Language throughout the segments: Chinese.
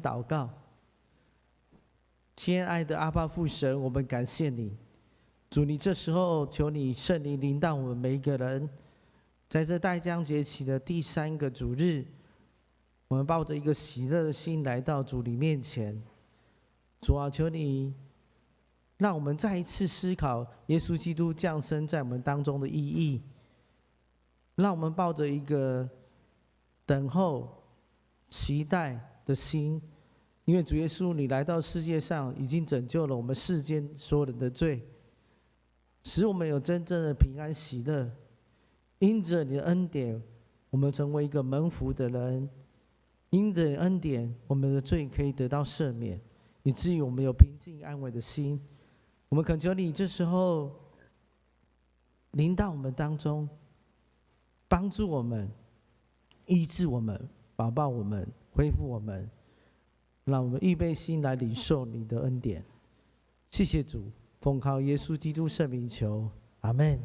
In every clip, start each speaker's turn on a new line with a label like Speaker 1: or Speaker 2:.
Speaker 1: 祷告。亲爱的阿爸父神，我们感谢你，主，你这时候求你圣灵临到我们每一个人，在这待将节期的第3个主日，我们抱着一个喜乐的心来到主你面前。主啊，求你让我们再一次思考耶稣基督降生在我们当中的意义，让我们抱着一个等候、期待的心，因为主耶稣你来到世界上，已经拯救了我们世间所有人的罪，使我们有真正的平安喜乐。因着你的恩典，我们成为一个蒙福的人；因着你的恩典，我们的罪可以得到赦免，以至于我们有平静安稳的心。我们恳求你这时候临到我们当中，帮助我们，医治我们，保抱我们，恢复我们，让我们预备心来领受你的恩典。谢谢主，奉靠耶稣基督圣名求，阿们。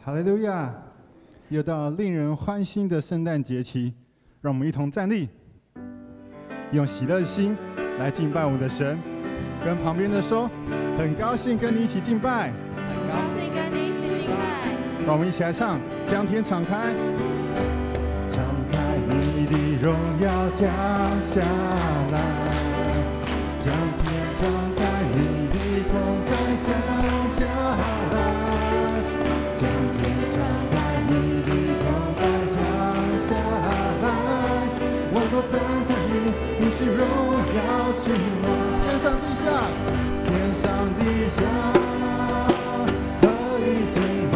Speaker 2: 哈利路亚！又到令人欢欣的圣诞节期，让我们一同站立，用喜乐的心来敬拜我们的神。跟旁边的说，很高兴跟你一起敬拜，
Speaker 3: 很高兴跟你一起敬拜。
Speaker 2: 让我们一起来唱，将天敞开，敞开你的荣耀降下来，将天敞开，你的同在降下来。将天敞开，你的同在降下来，万国赞叹你，你是荣耀君王。天上地下，天上地下，何以敬拜？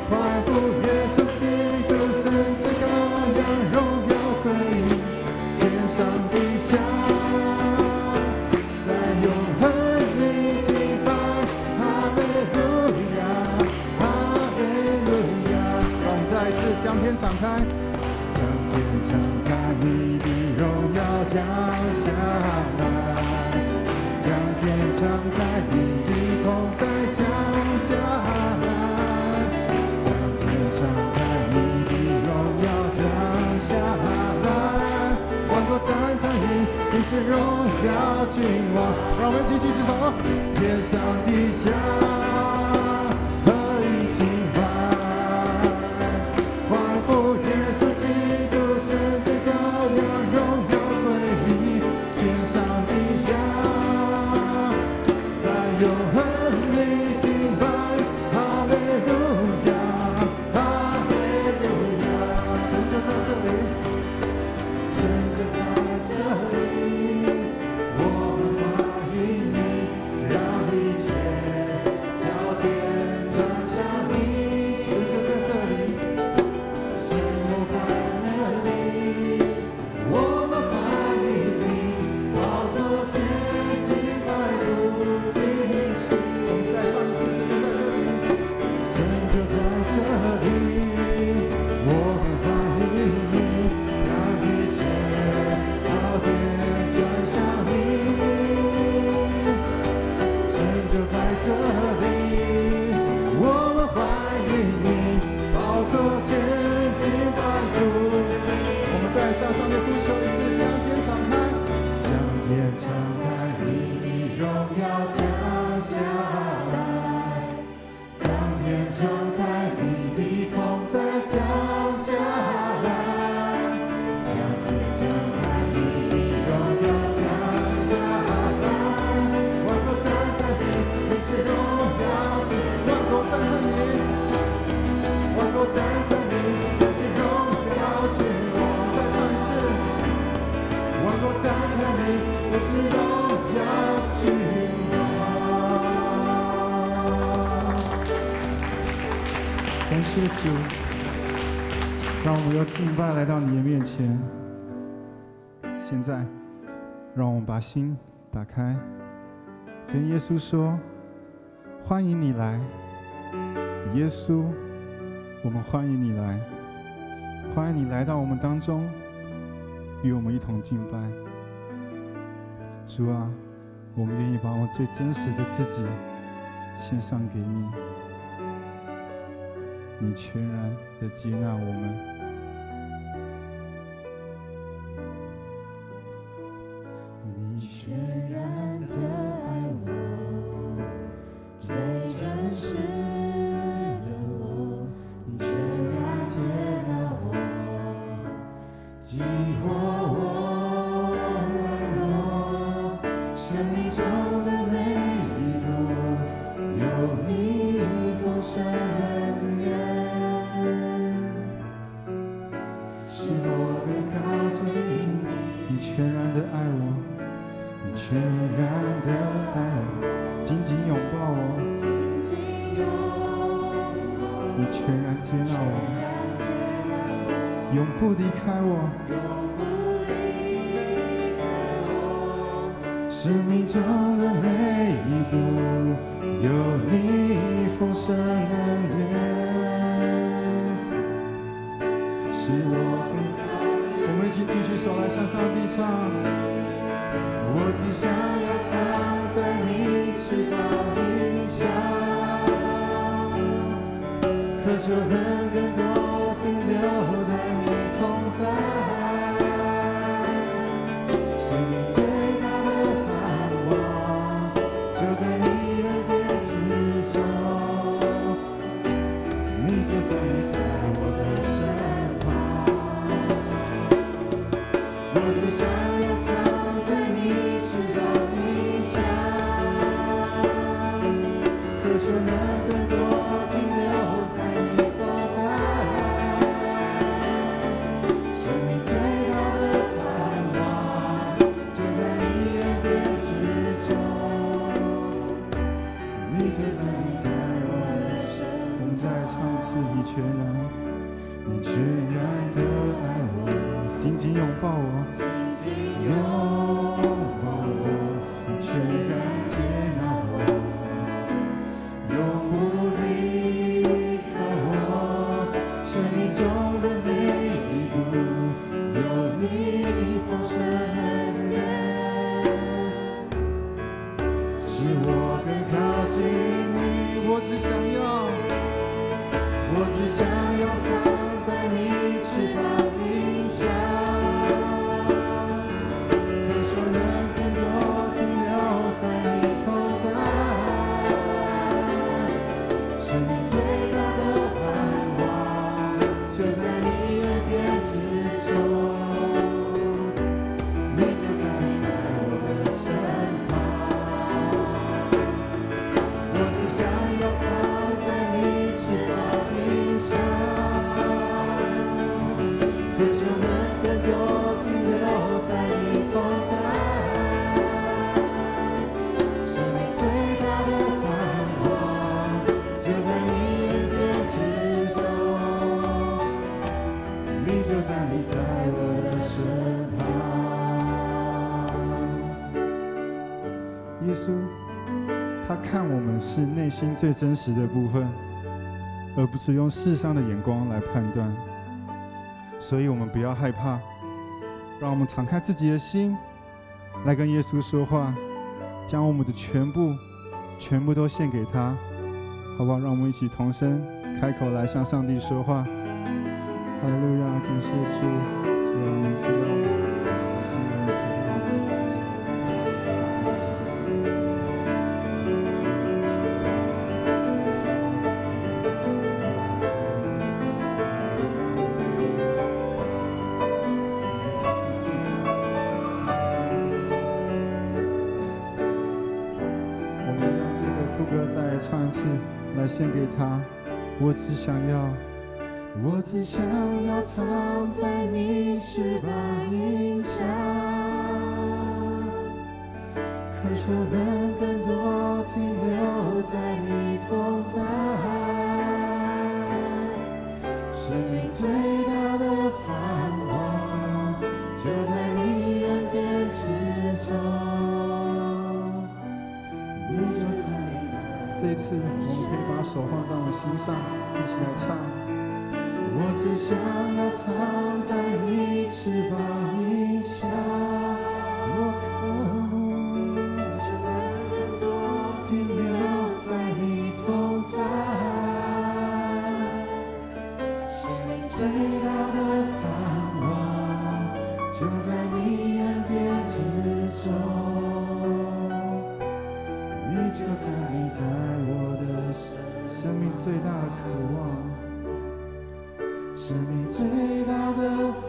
Speaker 2: 欢呼耶稣基督，圣者羔羊，荣耀归你。天上地下，在永恒里敬拜。哈利路亚，哈利路亚。让我们再一次将天敞开，将天敞开，你的荣耀要降下来，将天敞开，你的同在降下来，将天敞开，你的荣耀降下来，万国赞叹你，你是荣耀君王。让我们一起举起手，天上地下何以敬拜，欢呼耶稣基督，圣洁羔羊，荣耀归你，天上地下在永恒里敬拜，哈利路亚，哈利路亚，神就在这里，神就在这里，我们欢迎你，让一切焦点转向你，神就在这里，神就在这里，我们欢迎你，宝座前敬拜不停息。我们再唱一次，神就在这里，我们欢迎你，让一切焦点转向你，神就在这里，我们欢迎你，宝座前敬拜不停。我们再向上面呼求一次，将天敞开，将天敞开，你的荣耀降下来，将天敞开，你的同在降下来，将天敞开，你的荣耀降下来，万国赞叹你，你是荣耀君，万国赞叹你，万国赞叹你，你是荣耀君王。再唱一次，万国赞叹你，你是荣耀君王。感谢主，让我们用敬拜来到你的面前。现在，让我们把心打开，跟耶稣说：欢迎你来，耶稣，我们欢迎你来，欢迎你来到我们当中，与我们一同敬拜。主啊，我们愿意把我们最真实的自己献上给你，你全然的接纳我们。你全然的爱我，最真实的我，你全然接纳我，激活我软弱，生命中的每一步有你丰盛恩典，使我更靠近你，你全然的爱我，你全然的爱我，紧紧拥抱我，你全然接纳我，永不离开我，生命中的每一步有你丰盛恩典，使我更靠近。我们一起举起手来向上帝唱。我只想要藏在你翅膀底下，渴求能更多停留在你同在，生命最大的盼望就在你恩典之中，你就在我的身旁。我只想要藏在你翅膀底下，渴求能更多停留在你同在，生命最大的盼望就在你恩典之中，你就在我的身旁。我们再唱一次，你全然，你全然的爱我，紧紧拥抱我，拥抱我，你全然接纳我，永不离开我，生命中的每一步有你丰盛恩耶稣他看我们是内心最真实的部分，而不是用世上的眼光来判断。所以我们不要害怕，让我们敞开自己的心来跟耶稣说话，将我们的全部都献给他，好不好？让我们一起同声开口来向上帝说话。哈利路亚，感谢主，主啊，我们知道你是一位陪伴我们的神。我们让这个副歌再唱一次，来献给他。我只想要藏在你翅膀荫下，渴求能更多停留在你同在。生命最大的盼望就在你恩典之中，你就在。这一次我们可以把手放在我们心上，一起来唱。我只想要藏在你翅膀荫下，我渴慕就更多停留在你同在。生命最大的盼望就在你恩典之中，你就在我的生命最大的渴望。生命最大的盼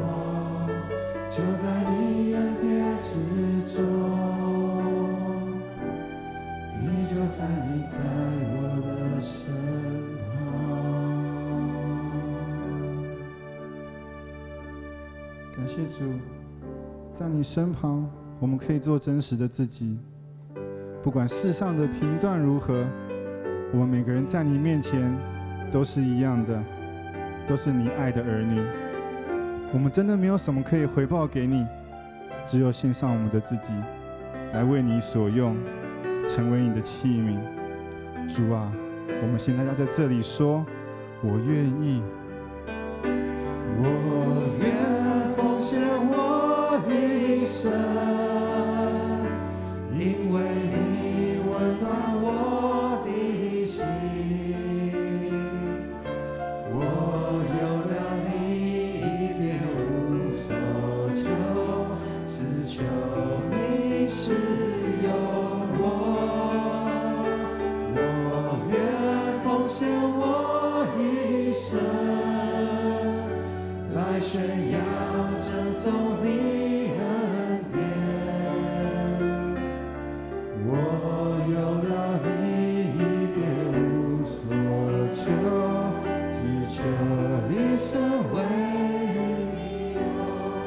Speaker 2: 望就在你恩典之中，你就在我的身旁。感谢主，在你身旁我们可以做真实的自己，不管世上的评断如何，我们每个人在你面前都是一样的，都是你爱的儿女。我们真的没有什么可以回报给你，只有献上我们的自己来为你所用，成为你的器皿。主啊，我们现在要在这里说，我愿意，我愿奉献我一生，因为你温暖我的心。宣扬称颂你恩典，我有了你别无所求，只求一生为你用。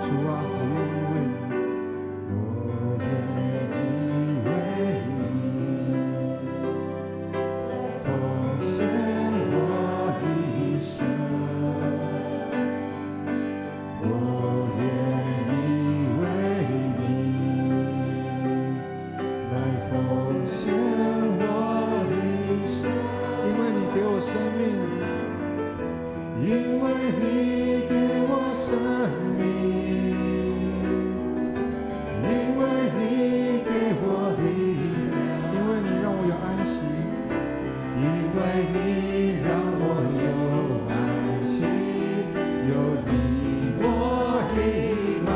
Speaker 2: 主啊，我愿意为你，我愿意为你来奉献我一生。因为你给我生命，因为你给我力量，因为你让我有安息，因为你让我有安息，有你我的满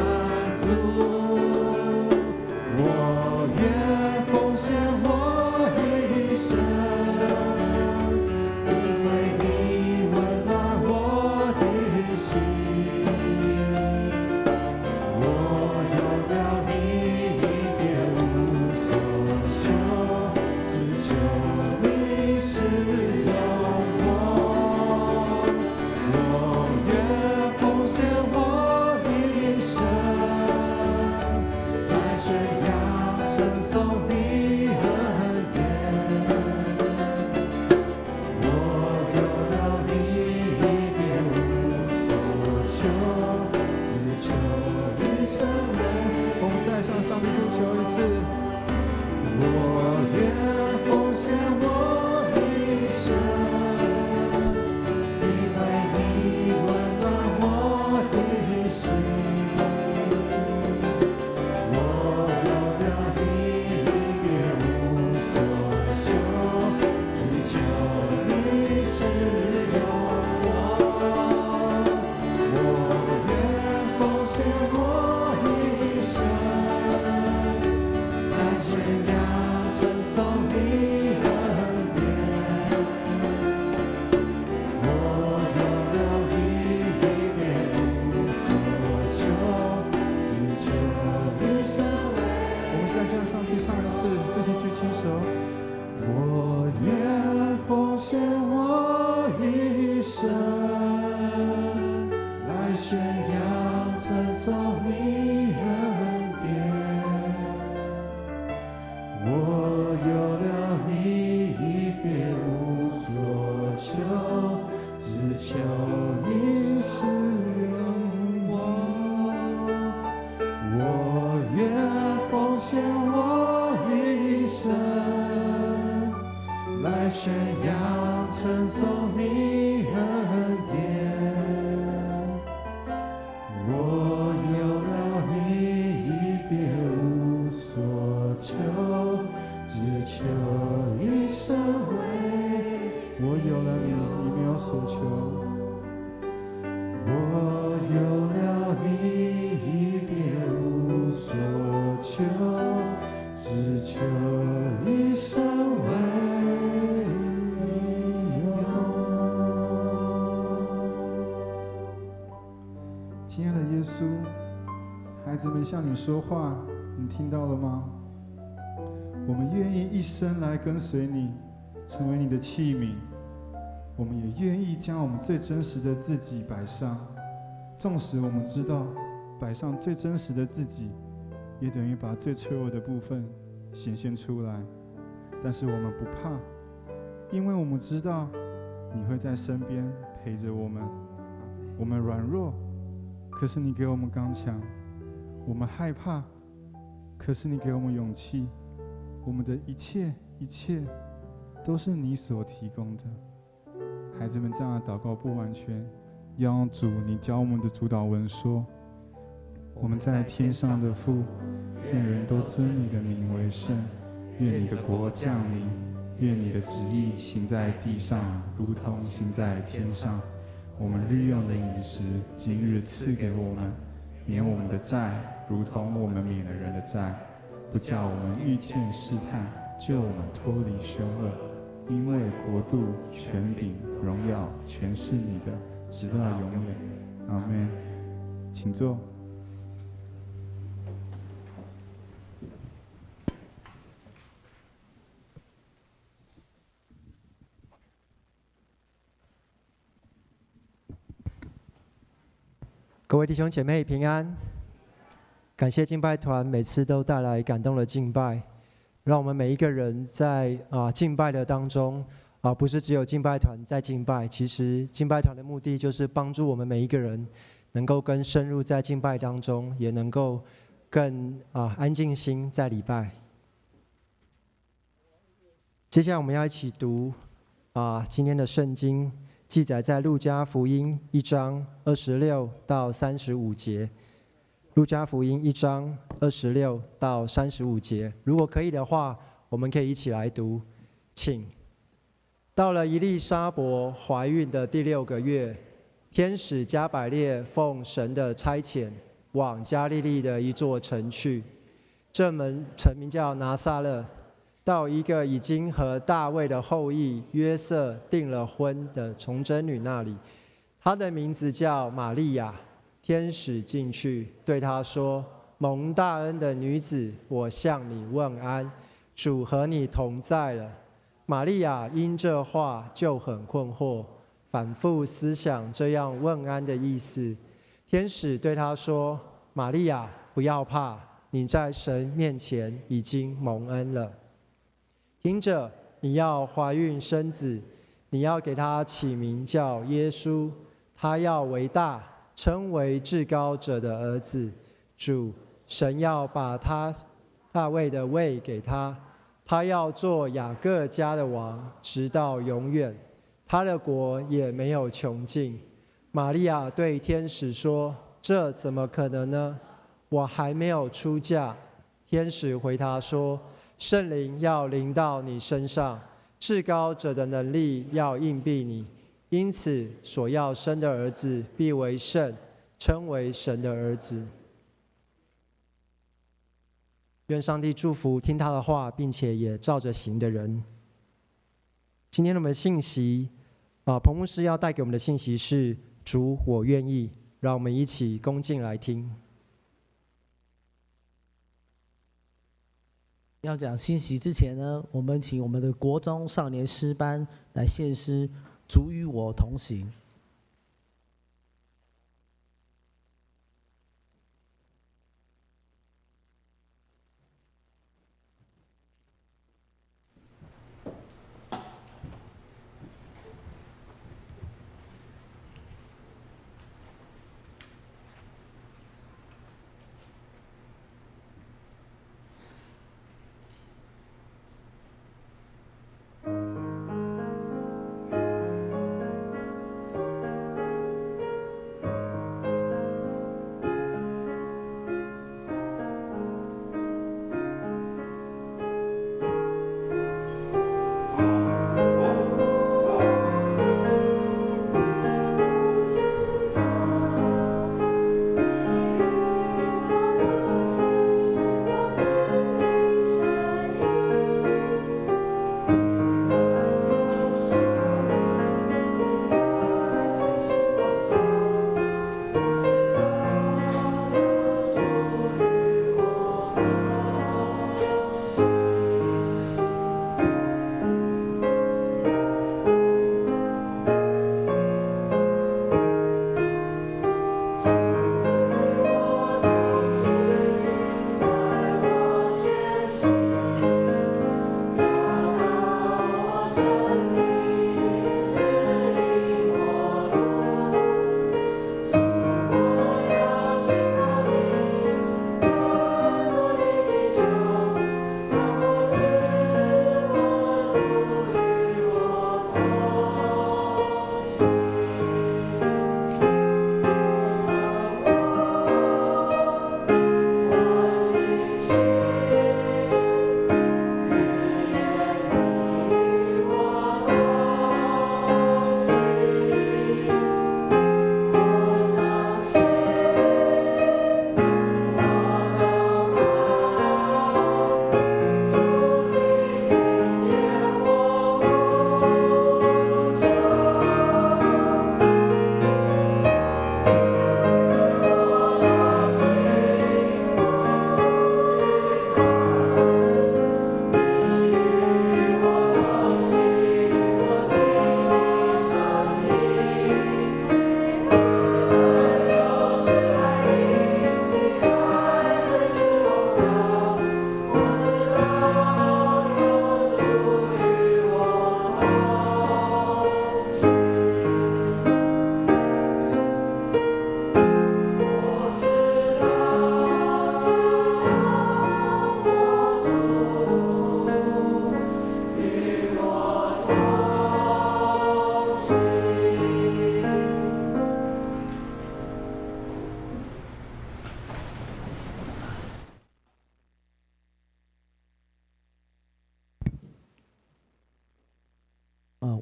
Speaker 2: 足。我愿奉献我一生。举手。我愿奉献我一生，来宣扬称颂你恩典。我有了你，别无所求，只求你使用我。我愿奉献我一生，来宣扬称颂你恩典。我有了你，别无所求，只求一生为。我有了你，没有所求。我有了你，别无所求，只求一生为你用。亲爱的耶稣，孩子们向你说话，你听到了吗？我们愿意一生来跟随你，成为你的器皿。我们也愿意将我们最真实的自己摆上，纵使我们知道摆上最真实的自己，也等于把最脆弱的部分显现出来。但是我们不怕，因为我们知道你会在身边陪着我们。我们软弱，可是你给我们刚强；我们害怕，可是你给我们勇气。我们的一切都是你所提供的。孩子们这样的祷告不完全，要用主你教我们的主导文说：我们在天上的父，愿人都尊你的名为圣，愿你的国降临，愿你的旨意行在地上，如同行在天上。我们日用的饮食，今日赐给我们，免我们的债，如同我们免了人的债，不叫我们遇见试探，救我们脱离凶恶。因为国度、权柄、荣耀，全是你的，直到永远。阿们。请坐。
Speaker 4: 各位弟兄姐妹平安，感谢敬拜团每次都带来感动的敬拜，让我们每一个人在敬拜的当中不是只有敬拜团在敬拜，其实敬拜团的目的就是帮助我们每一个人能够更深入在敬拜当中，也能够更安静心在礼拜。接下来我们要一起读今天的圣经。记载在路加福音1章26到35节。路加福音1章26到35节，如果可以的话，我们可以一起来读，请。到了以利沙伯怀孕的第6个月，天使加百列奉神的差遣，往加利利的一座城去，这城名叫拿撒勒。到一个已经和大卫的后裔约瑟订了婚的童贞女那里，她的名字叫玛利亚。天使进去对她说：蒙大恩的女子，我向你问安，主和你同在了。玛利亚因这话就很困惑，反复思想这样问安的意思。天使对她说：玛利亚，不要怕，你在神面前已经蒙恩了。听着，你要怀孕生子，你要给他起名叫耶稣，他要为大，称为至高者的儿子。主神要把他大卫的位给他，他要做雅各家的王，直到永远，他的国也没有穷尽。玛利亚对天使说：这怎么可能呢？我还没有出嫁。天使回答说：圣灵要临到你身上，至高者的能力要荫庇你，因此所要生的儿子必为圣，称为神的儿子。愿上帝祝福听他的话，并且也照着行的人。今天我们的信息彭牧师要带给我们的信息是：主，我愿意。让我们一起恭敬来听。
Speaker 1: 要讲信息之前呢，我们请我们的国中少年诗班来献诗《主与我同行》。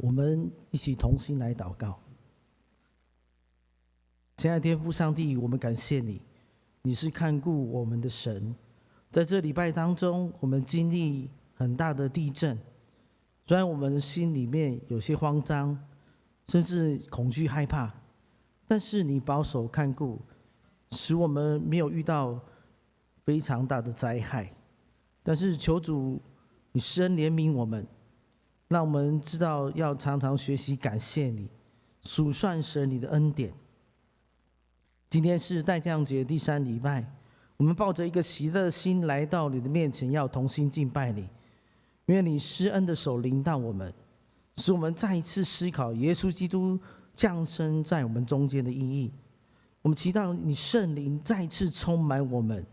Speaker 1: 我们一起同心来祷告。亲爱的天父上帝，我们感谢你，你是看顾我们的神。在这礼拜当中，我们经历很大的地震，虽然我们心里面有些慌张，甚至恐惧害怕，但是你保守看顾，使我们没有遇到非常大的灾害。但是求主，你施恩怜悯我们，让我们知道要常常学习感谢你，数算神你的恩典。今天是代降节第3礼拜，我们抱着一个喜乐的心来到你的面前，要同心敬拜你。愿你施恩的手临到我们，使我们再一次思考耶稣基督降生在我们中间的意义。我们祈祷你圣灵再次充满我们，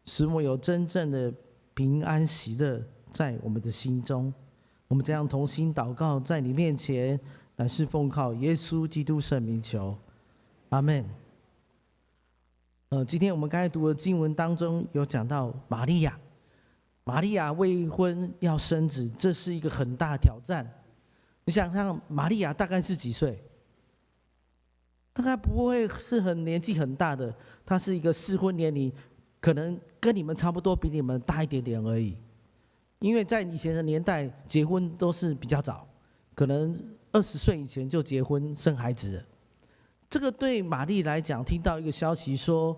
Speaker 1: 使我们有真正的平安喜乐在我们的心中。我们这样同心祷告，在你面前，乃是奉靠耶稣基督圣名求，阿们。今天我们刚才读的经文当中有讲到玛利亚未婚要生子，这是一个很大的挑战。你想想，玛利亚大概是几岁？大概不会是很年纪很大的，她是一个适婚年龄，可能跟你们差不多，比你们大一点点而已。因为在以前的年代，结婚都是比较早，可能20岁以前就结婚生孩子了。这个对玛丽来讲，听到一个消息说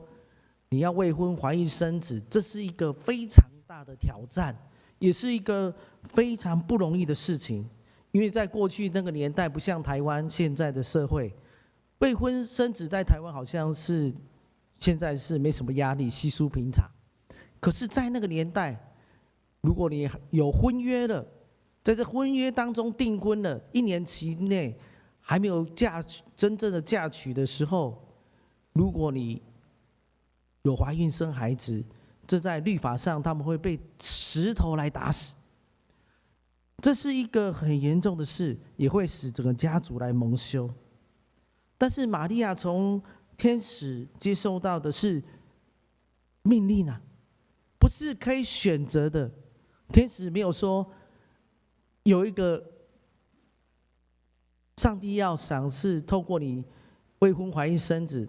Speaker 1: 你要未婚怀孕生子，这是一个非常大的挑战，也是一个非常不容易的事情。因为在过去那个年代，不像台湾现在的社会，未婚生子在台湾好像是现在是没什么压力，稀疏平常。可是，在那个年代，如果你有婚约了，在这婚约当中订婚了，1年期内还没有真正的嫁娶的时候，如果你有怀孕生孩子，这在律法上他们会被石头来打死。这是一个很严重的事，也会使整个家族来蒙羞。但是玛利亚从天使接受到的是命令啊，不是可以选择的。天使没有说有一个上帝要赏赐，透过你未婚怀孕生子，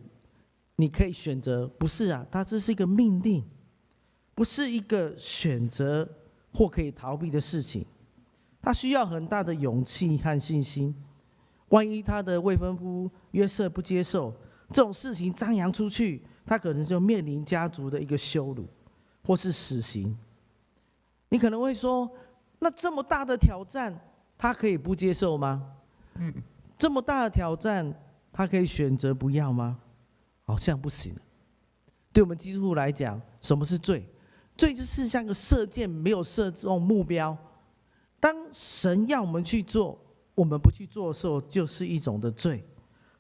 Speaker 1: 你可以选择，不是啊，它这是一个命令，不是一个选择或可以逃避的事情。他需要很大的勇气和信心。万一他的未婚夫约瑟不接受，这种事情张扬出去，他可能就面临家族的一个羞辱，或是死刑。你可能会说，那这么大的挑战，他可以不接受吗？这么大的挑战，他可以选择不要吗？好像不行。对我们基督徒来讲，什么是罪？罪就是像个射箭没有射中目标。当神要我们去做，我们不去做的时候，就是一种的罪。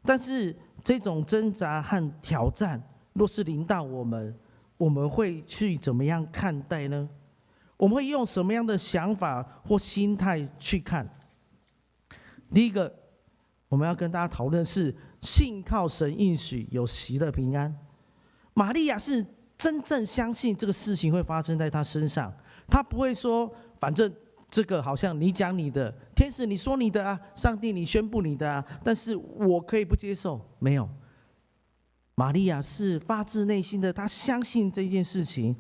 Speaker 1: 但是这种挣扎和挑战，若是临到我们，我们会去怎么样看待呢？我们会用什么样的想法或心态去看？第一个，我们要跟大家讨论是信靠神应许有喜乐平安。玛利亚是真正相信这个事情会发生在她身上，她不会说反正这个好像你讲你的，天使你说你的啊，上帝你宣布你的啊，但是我可以不接受。没有，玛利亚是发自内心的，她相信这件事情，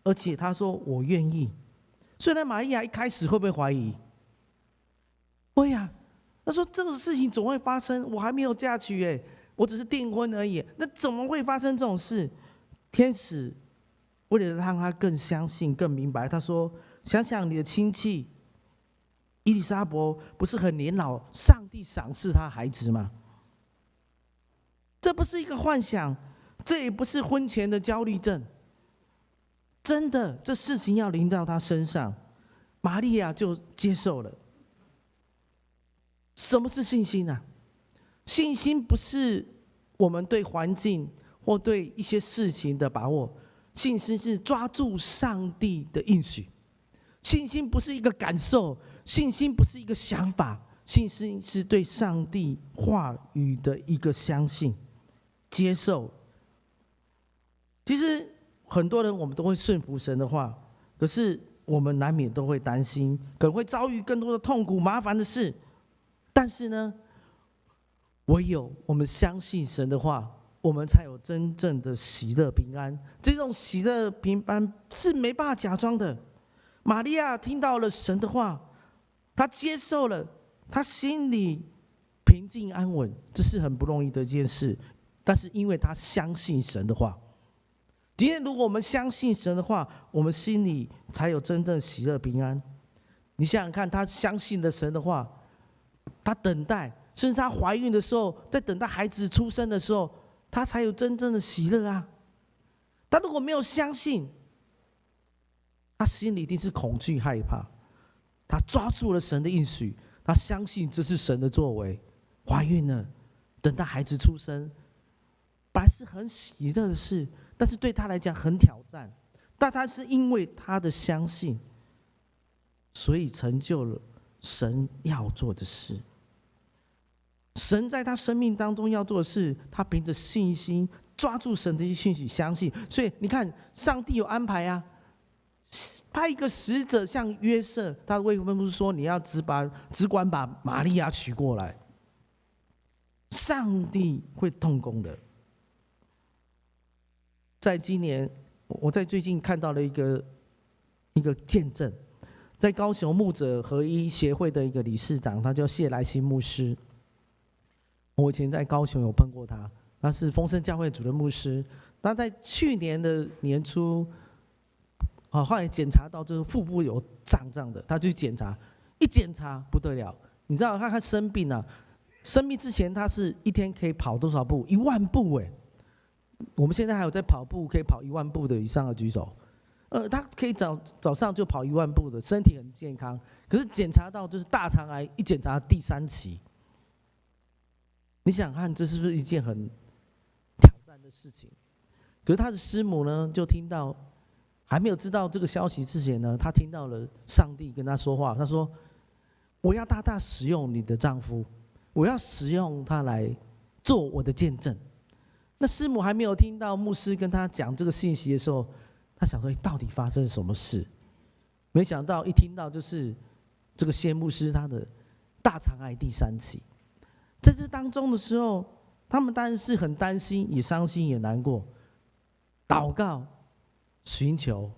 Speaker 1: 而且她说我愿意。虽然玛利亚一开始会不会怀疑？会呀，她说这个事情总会发生，我还没有嫁娶耶，我只是订婚而已，那怎么会发生这种事？天使为了让她更相信、更明白，他说：想想你的亲戚伊丽莎伯不是很年老，上帝赏赐她孩子吗？这不是一个幻想，这也不是婚前的焦虑症。真的，这事情要临到她身上，玛利亚就接受了。什么是信心啊？信心不是我们对环境或对一些事情的把握，信心是抓住上帝的应许。信心不是一个感受，信心不是一个想法，信心是对上帝话语的一个相信、接受。其实很多人我们都会顺服神的话，可是我们难免都会担心，可能会遭遇更多的痛苦、麻烦的事。但是呢，唯有我们相信神的话，我们才有真正的喜乐平安。这种喜乐平安是没办法假装的。玛利亚听到了神的话，她接受了，她心里平静安稳，这是很不容易的一件事。但是因为她相信神的话，今天如果我们相信神的话，我们心里才有真正喜乐平安。你想想看，她相信了神的话，她等待，甚至她怀孕的时候，在等待孩子出生的时候，她才有真正的喜乐啊。她如果没有相信，他心里一定是恐惧害怕。他抓住了神的应许，他相信这是神的作为。怀孕了，等待孩子出生，本来是很喜乐的事，但是对他来讲很挑战。但他是因为他的相信，所以成就了神要做的事。神在他生命当中要做的事，他凭着信心抓住神的信息，相信。所以你看，上帝有安排啊。派一个使者向约瑟，他的未婚夫说：“你要只管把玛利亚娶过来。”上帝会动工的。在今年，我在最近看到了一个见证，在高雄牧者合一协会的一个理事长，他叫谢来新牧师。我以前在高雄有碰过他，他是丰盛教会主任牧师。他在去年的年初。后来检查到这个腹部有胀胀的，他就去检查，一检查不得了，你知道他生病啊，生病之前他是一天可以跑多少步？10000步哎！我们现在还有在跑步，可以跑10000步的以上的举手。他可以早上就跑10000步的，身体很健康。可是检查到就是大肠癌，一检查第3期。你想看这是不是一件很挑战的事情？可是他的师母呢，就听到还没有知道这个消息之前呢，他听到了上帝跟他说话。他说：“我要大大使用你的丈夫，我要使用他来做我的见证。”那师母还没有听到牧师跟他讲这个信息的时候，他想说：“到底发生什么事？”没想到一听到就是这个谢牧师他的大肠癌第3期。在这当中的时候，他们当然是很担心，也伤心，也难过，祷告、寻求，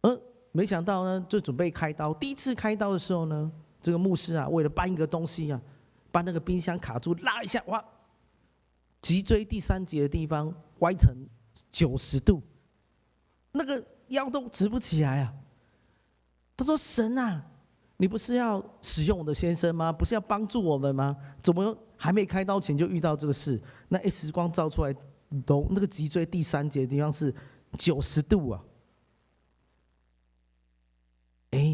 Speaker 1: 而没想到呢，就准备开刀。第一次开刀的时候呢，这个牧师啊，为了搬一个东西啊，把那个冰箱卡住，拉一下，哇，脊椎第3节的地方歪成90度，那个腰都直不起来啊。他说：“神啊，你不是要使用我的先生吗？不是要帮助我们吗？怎么还没开刀前就遇到这个事？那 X 光照出来，那个脊椎第3节的地方是90度啊！”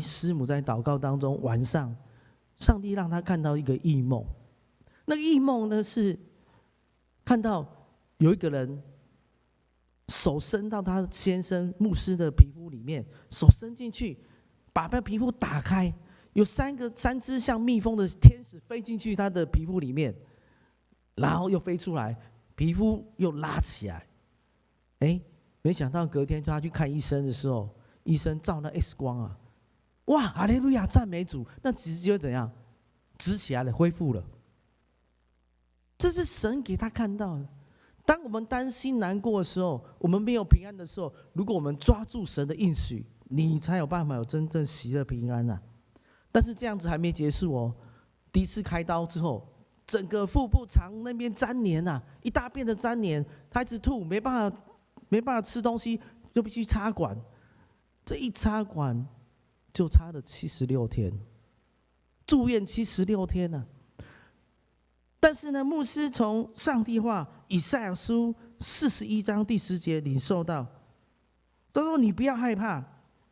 Speaker 1: 师母在祷告当中，晚上，上帝让他看到一个异梦。那个异梦呢，是看到有一个人手伸到他先生牧师的皮肤里面，手伸进去，把那皮肤打开。有3只像蜜蜂的天使飞进去他的皮肤里面，然后又飞出来，皮肤又拉起来。没想到隔天他去看医生的时候，医生照那 X 光啊，哇，哈利路亚，赞美主，那直接怎样？直起来了，恢复了。这是神给他看到的。当我们担心难过的时候，我们没有平安的时候，如果我们抓住神的应许，你才有办法有真正喜乐平安啊。但是这样子还没结束哦。第一次开刀之后，整个腹部肠那边粘连啊，一大片的粘连，他一直吐，没办法吃东西，就必须插管。这一插管就插了76天，住院76天呢。但是呢，牧师从上帝话以赛亚书41章第10节领受到，他说：“你不要害怕，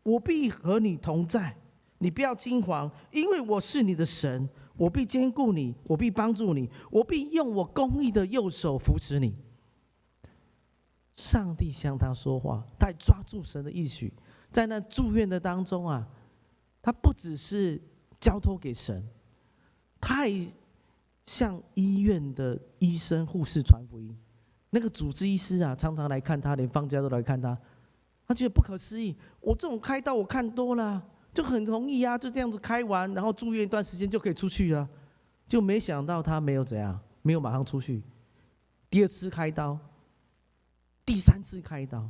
Speaker 1: 我必和你同在。你不要惊惶，因为我是你的神，我必坚固你，我必帮助你，我必用我公义的右手扶持你。”上帝向他说话，他还抓住神的应许，在那住院的当中啊，他不只是交托给神，他也向医院的医生、护士传福音。那个主治医师啊，常常来看他，连放假都来看他。他觉得不可思议，我这种开刀我看多了，就很容易啊，就这样子开完，然后住院一段时间就可以出去了。就没想到他没有怎样，没有马上出去。第2次开刀，第3次开刀，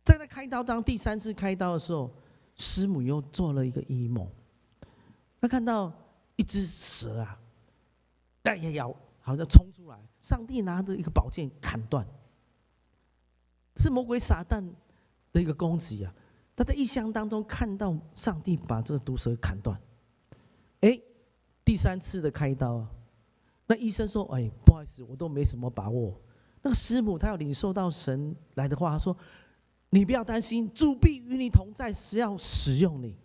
Speaker 1: 在那开刀第3次开刀的时候，师母又做了一个异梦，他看到一只蛇啊，咬，好像冲出来，上帝拿着一个宝剑砍断，是魔鬼撒旦的一个攻击啊。他在异象当中看到上帝把这个毒蛇砍断。第3次的开刀啊，那医生说：“不好意思，我都没什么把握。”那个师母她要领受到神来的话，她说：“你不要担心，主必与你同在，是要使用你。”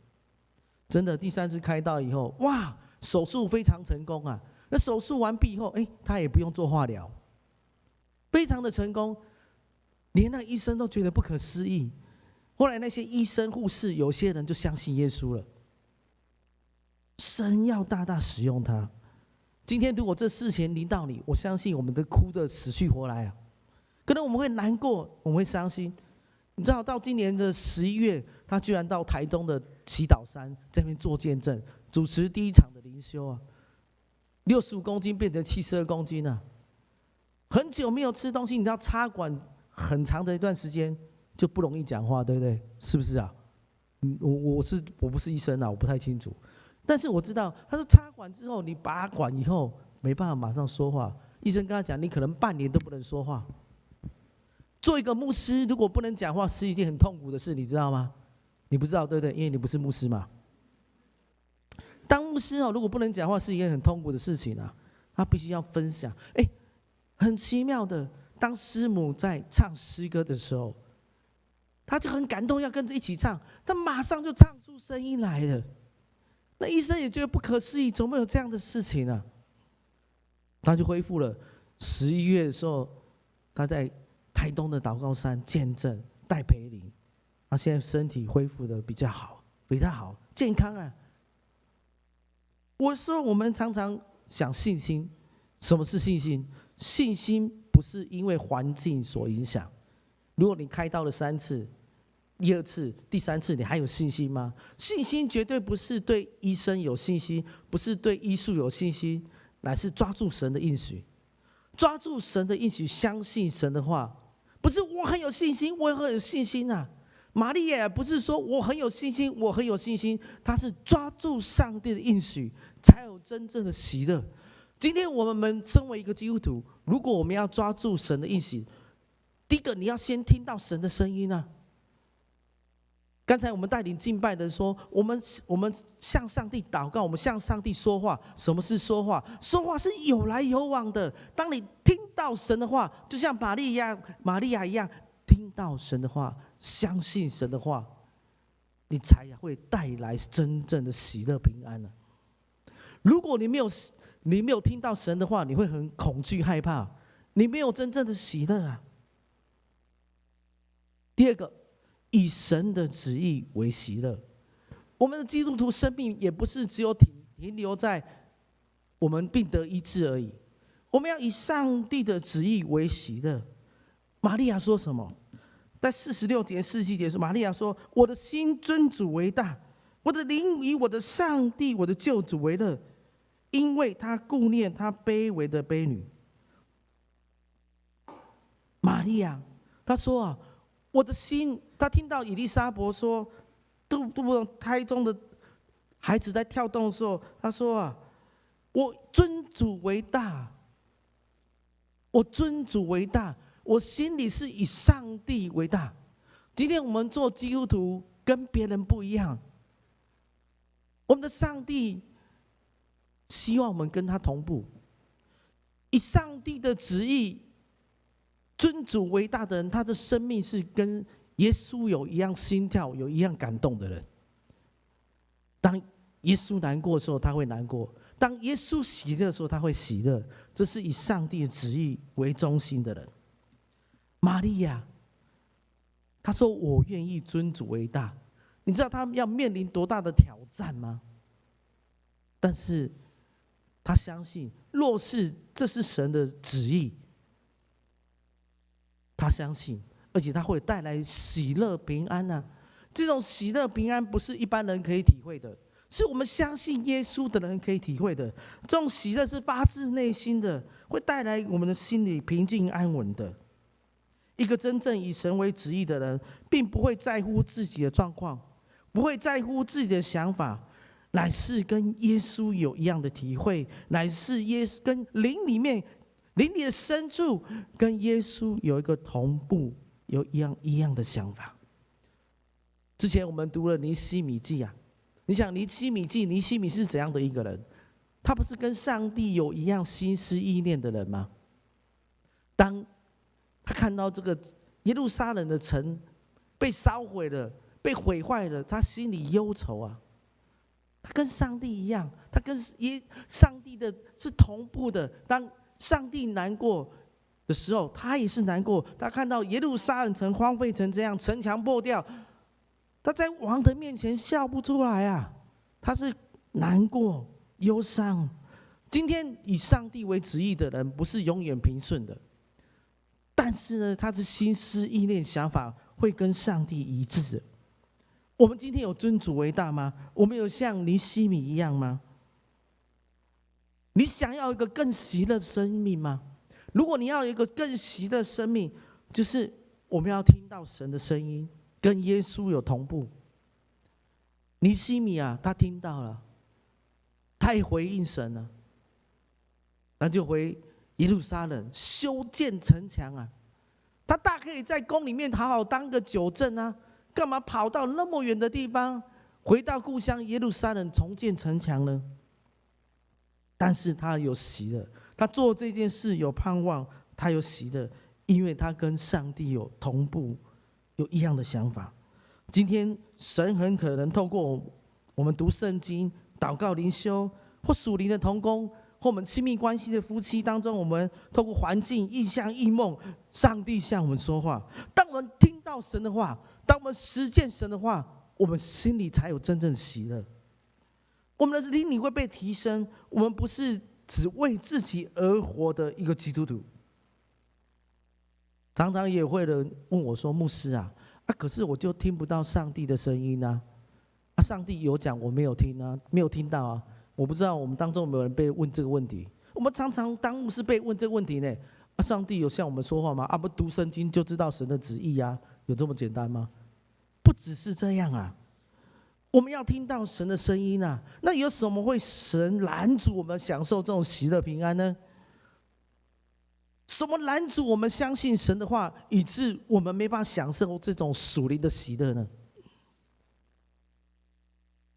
Speaker 1: 真的，第3次开刀以后，哇，手术非常成功啊！那手术完毕以后，他也不用做化疗，非常的成功，连那个医生都觉得不可思议。后来那些医生、护士，有些人就相信耶稣了。神要大大使用他。今天如果这事情临到你，我相信我们都哭得死去活来啊！可能我们会难过，我们会伤心。你知道，到今年的11月，他居然到台东的祈祷山在那边做见证，主持第1场的灵修啊，65公斤变成72公斤啊！很久没有吃东西，你知道插管很长的一段时间就不容易讲话，对不对？是不是啊？我不是医生啊，我不太清楚。但是我知道，他说插管之后，你拔管以后没办法马上说话，医生跟他讲，你可能半年都不能说话。做一个牧师，如果不能讲话，是一件很痛苦的事，你知道吗？你不知道对不对？因为你不是牧师嘛。当牧师如果不能讲话，是一件很痛苦的事情啊。他必须要分享。很奇妙的，当师母在唱诗歌的时候，他就很感动，要跟着一起唱，他马上就唱出声音来了。那医生也觉得不可思议，怎么会有这样的事情呢？他就恢复了。11月的时候，他在台东的祷告山见证戴培林，他现在身体恢复的比较好，健康啊。我说我们常常想信心，什么是信心？信心不是因为环境所影响。如果你开刀了3次，第2次、第3次，你还有信心吗？信心绝对不是对医生有信心，不是对医术有信心，乃是抓住神的应许，抓住神的应许，相信神的话。不是我很有信心，我很有信心啊。玛利亚不是说我很有信心，我很有信心，她是抓住上帝的应许，才有真正的喜乐。今天我们身为一个基督徒，如果我们要抓住神的应许，第一个你要先听到神的声音啊。刚才我们带领敬拜的说，我们向上帝祷告，我们向上帝说话。什么是说话？说话是有来有往的。当你听到神的话，就像玛利亚一样，听到神的话，相信神的话，你才会带来真正的喜乐平安了。如果你没有听到神的话，你会很恐惧害怕，你没有真正的喜乐啊。第二个，以神的旨意为喜乐。我们的基督徒生命也不是只有停留在我们病得医治而已，我们要以上帝的旨意为喜乐。玛利亚说什么？在46节、47节说，玛利亚说：“我的心尊主为大，我的灵以我的上帝、我的救主为乐，因为他顾念他卑微的婢女。”玛利亚她说我的心，她听到以利沙伯说肚胎中的孩子在跳动的时候，她说我尊主为大，我尊主为大，我心里是以上帝为大。今天我们做基督徒跟别人不一样，我们的上帝希望我们跟他同步，以上帝的旨意尊主为大的人，他的生命是跟耶稣有一样心跳、有一样感动的人。当耶稣难过的时候，他会难过；当耶稣喜乐的时候，他会喜乐。这是以上帝的旨意为中心的人。玛利亚，他说：“我愿意尊主为大。”你知道他要面临多大的挑战吗？但是他相信，若是这是神的旨意，他相信，而且他会带来喜乐平安啊！这种喜乐平安不是一般人可以体会的，是我们相信耶稣的人可以体会的。这种喜乐是发自内心的，会带来我们的心里平静安稳的。一个真正以神为旨意的人，并不会在乎自己的状况，不会在乎自己的想法，乃是跟耶稣有一样的体会，乃是跟灵里的深处，跟耶稣有一个同步，有一样的想法。之前我们读了尼希米记你想尼希米是怎样的一个人？他不是跟上帝有一样心思意念的人吗？当他看到这个耶路撒冷的城被烧毁了、被毁坏了，他心里忧愁啊。他跟上帝一样，他跟上帝的是同步的。当上帝难过的时候，他也是难过。他看到耶路撒冷城荒废成这样，城墙破掉，他在王的面前笑不出来啊。他是难过、忧伤。今天以上帝为旨意的人，不是永远平顺的。但是呢，他的心思意念想法会跟上帝一致的。我们今天有尊主为大吗？我们有像尼希米一样吗？你想要一个更喜乐的生命吗？如果你要有一个更喜乐的生命，就是我们要听到神的声音，跟耶稣有同步。尼希米他听到了，他也回应神了，那就回耶路撒冷修建城墙啊。他大可以在宫里面好好当个酒政啊，干嘛跑到那么远的地方，回到故乡耶路撒冷重建城墙呢？但是他有喜乐，他做这件事有盼望，他有喜乐，因为他跟上帝有同步，有一样的想法。今天神很可能透过我们读圣经、祷告灵修，或属灵的同工，或我们亲密关系的夫妻当中，我们透过环境、异象、异梦，上帝向我们说话。当我们听到神的话，当我们实践神的话，我们心里才有真正的喜乐。我们的灵里会被提升，我们不是只为自己而活的一个基督徒。常常也会有人问我说：“牧师啊，可是我就听不到上帝的声音啊！上帝有讲，我没有听啊，没有听到啊！我不知道我们当中有没有人被问这个问题。我们常常当牧师被问这个问题呢。上帝有向我们说话吗？不读圣经就知道神的旨意啊？有这么简单吗？不只是这样啊！我们要听到神的声音啊！那有什么会神拦阻我们享受这种喜乐平安呢？什么拦阻我们相信神的话，以致我们没办法享受这种属灵的喜乐呢？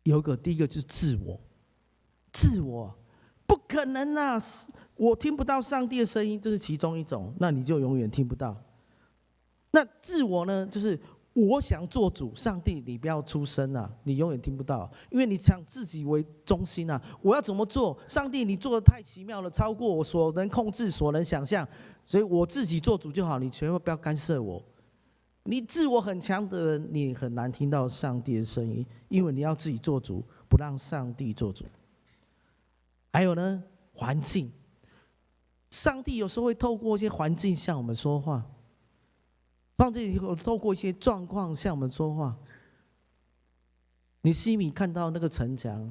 Speaker 1: 第一个就是自我，不可能啊！我听不到上帝的声音，这是其中一种，那你就永远听不到。那自我呢，就是我想做主，上帝你不要出声啊，你永远听不到，因为你想自己为中心啊。我要怎么做？上帝你做的太奇妙了，超过我所能控制、所能想象，所以我自己做主就好，你全部不要干涉我。你自我很强的人，你很难听到上帝的声音，因为你要自己做主，不让上帝做主。还有呢，环境，上帝有时候会透过一些环境向我们说话。上帝透过一些状况向我们说话。你西米看到那个城墙，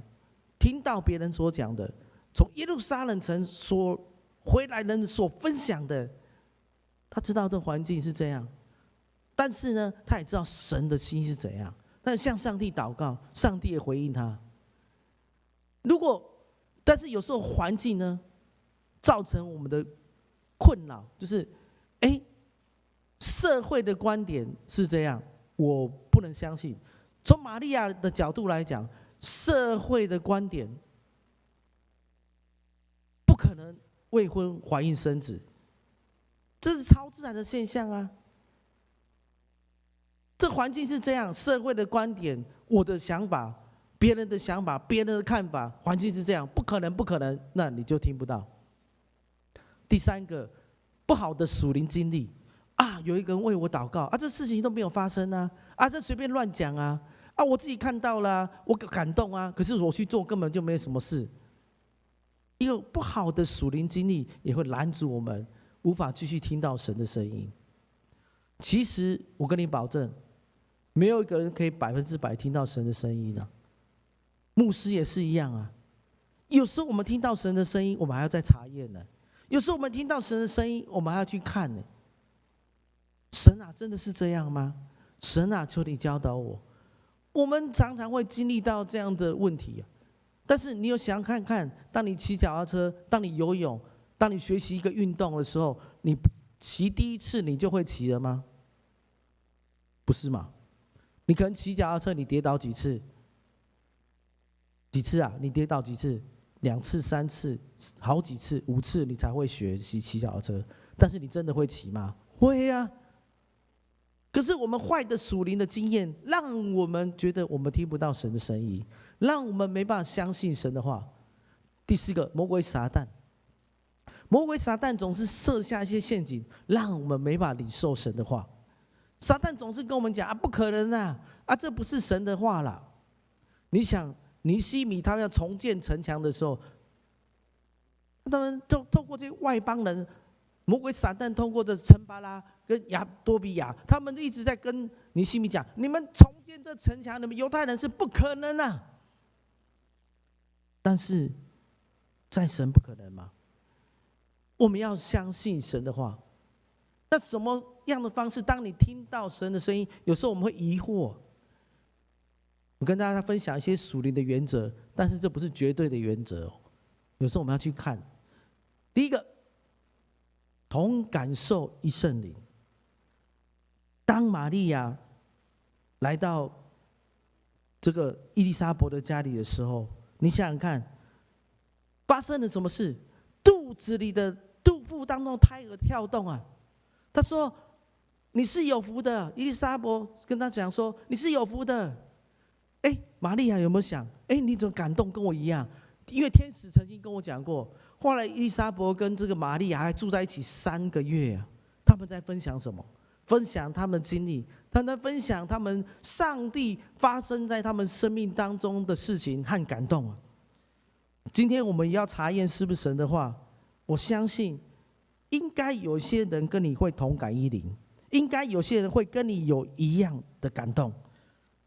Speaker 1: 听到别人所讲的，从耶路撒冷城所回来人所分享的，他知道这环境是这样，但是呢，他也知道神的心是怎样。但向上帝祷告，上帝也回应他。但是有时候环境呢，造成我们的困扰，就是社会的观点是这样，我不能相信。从玛利亚的角度来讲，社会的观点不可能未婚怀孕生子，这是超自然的现象啊。这环境是这样，社会的观点，我的想法，别人的想法，别人的看法，环境是这样，不可能，不可能，那你就听不到。第三个，不好的属灵经历。有一个人为我祷告这事情都没有发生啊，这随便乱讲啊，我自己看到了我感动啊，可是我去做根本就没什么事。一个不好的属灵经历也会拦阻我们无法继续听到神的声音。其实我跟你保证，没有一个人可以100%听到神的声音啊。牧师也是一样啊，有时候我们听到神的声音，我们还要再查验呢；有时候我们听到神的声音，我们还要去看呢。神啊，真的是这样吗？神啊，求你教导我。我们常常会经历到这样的问题但是你有想看看，当你骑脚踏车，当你游泳，当你学习一个运动的时候，你骑第一次你就会骑了吗？不是嘛？你可能骑脚踏车，你跌倒几次？几次啊？你跌倒几次？2次、3次、好几次、5次，你才会学习骑脚踏车。但是你真的会骑吗？会啊。可是我们坏的属灵的经验，让我们觉得我们听不到神的声音，让我们没办法相信神的话。第四个，魔鬼撒旦。魔鬼撒旦总是设下一些陷阱，让我们没法领受神的话。撒旦总是跟我们讲不可能这不是神的话啦。你想尼希米他要重建城墙的时候，他们透过这些外邦人，魔鬼撒旦通过这陈巴拉跟亚多比亚，他们一直在跟尼希米讲：你们重建这城墙，你们犹太人是不可能啊。但是，在神不可能吗？我们要相信神的话。那什么样的方式？当你听到神的声音，有时候我们会疑惑。我跟大家分享一些属灵的原则，但是这不是绝对的原则有时候我们要去看。第一个，同感受一圣灵。当玛利亚来到这个伊丽莎白的家里的时候，你想想看，发生了什么事？肚子里的肚腹当中胎儿跳动啊！他说：“你是有福的。”伊丽莎白跟他讲说：“你是有福的。”哎，玛利亚有没有想？哎，你怎么感动跟我一样？因为天使曾经跟我讲过，后来伊丽莎白跟这个玛利亚还住在一起3个月啊。他们在分享什么？分享他们的经历，他们在分享他们上帝发生在他们生命当中的事情和感动啊。今天我们要查验是不是神的话，我相信应该有些人跟你会同感一灵，应该有些人会跟你有一样的感动，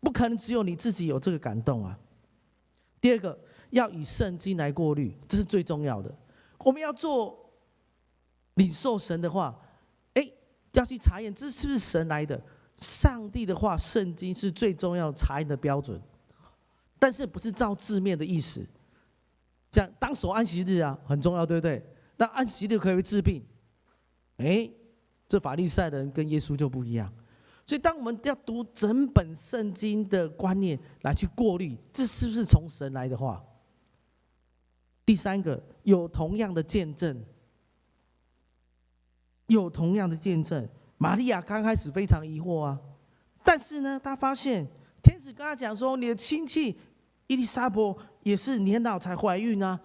Speaker 1: 不可能只有你自己有这个感动啊。第二个，要以圣经来过滤，这是最重要的。我们要做领受神的话，要去查验这是不是神来的。上帝的话，圣经是最重要查验的标准，但是不是照字面的意思。像当守安息日啊，很重要，对不对？那安息日可以治病，这法利赛人跟耶稣就不一样。所以，当我们要读整本圣经的观念来去过滤，这是不是从神来的话？第三个，有同样的见证，有同样的见证。玛利亚刚开始非常疑惑啊，但是呢，她发现天使跟她讲说，你的亲戚伊丽莎白也是年老才怀孕啊，